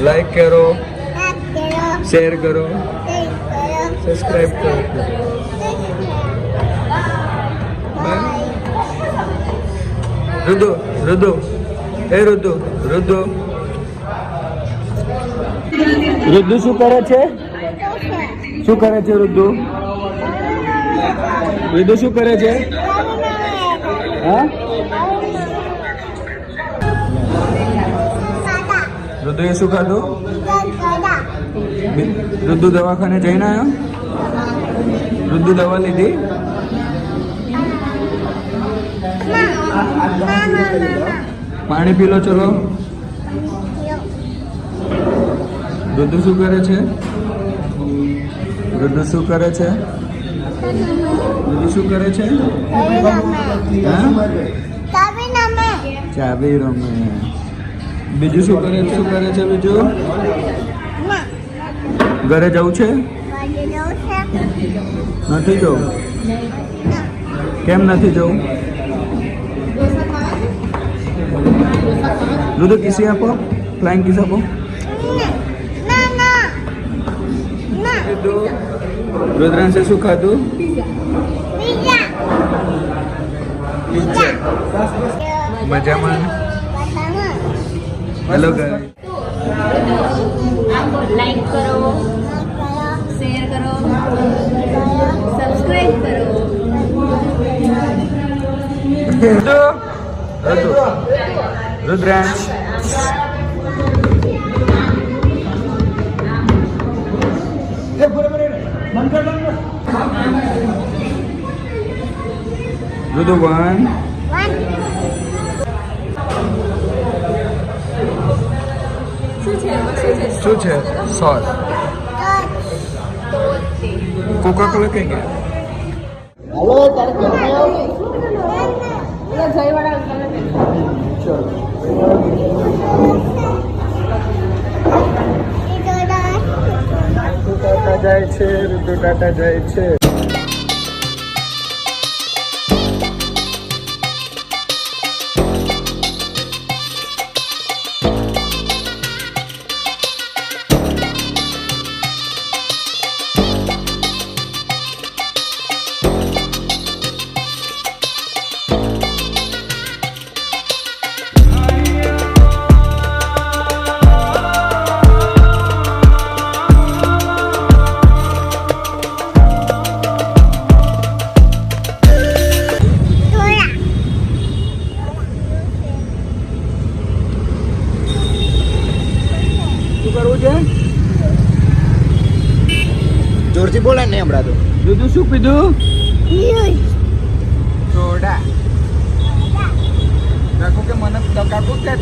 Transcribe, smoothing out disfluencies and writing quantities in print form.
Like કરો, share કરો, subscribe કરો. રુદુ રુદુ એ રુદુ રુદુ રુદુ શું કરે છે? શું કરે છે રુદુ? રુદુ શું કરે છે? હા, રુદુ એ શું ખાધું? રુદુ દવાખાને જઈને આવ્યો? રુદુ દવા લીધી? પાણી પી લો. ચલો. રુદુ શું કરે છે? રુદુ શું કરે છે? રુદુ શું કરે છે? હા, ચાવી રમે. બીજું શું કરે છે? બીજું ઘરે જવું છે? નથી જવું. કેમ નથી જવું? રુદુ કિસી આપો, ફ્લાઇંગ કિસ આપો. રુદ્રાંશે શું ખાધું? મજામાં? હેલો ગાઈસ, લાઈક કરો, શેર કરો, સબસ્ક્રાઇબ કરો. રુદ્રાંશ રુદુ 1 શું છે? સોસ. કોકા કોલા કઈ ગયા? હાલો તારે ઘરે આવો. ટાટા જાય છે. રુદુ ટાટા જાય છે. જોરથી બોલે ને હમણાં તો. રુદુ શું પીધું? સોડા. કાકુ કે મને કાકુ કે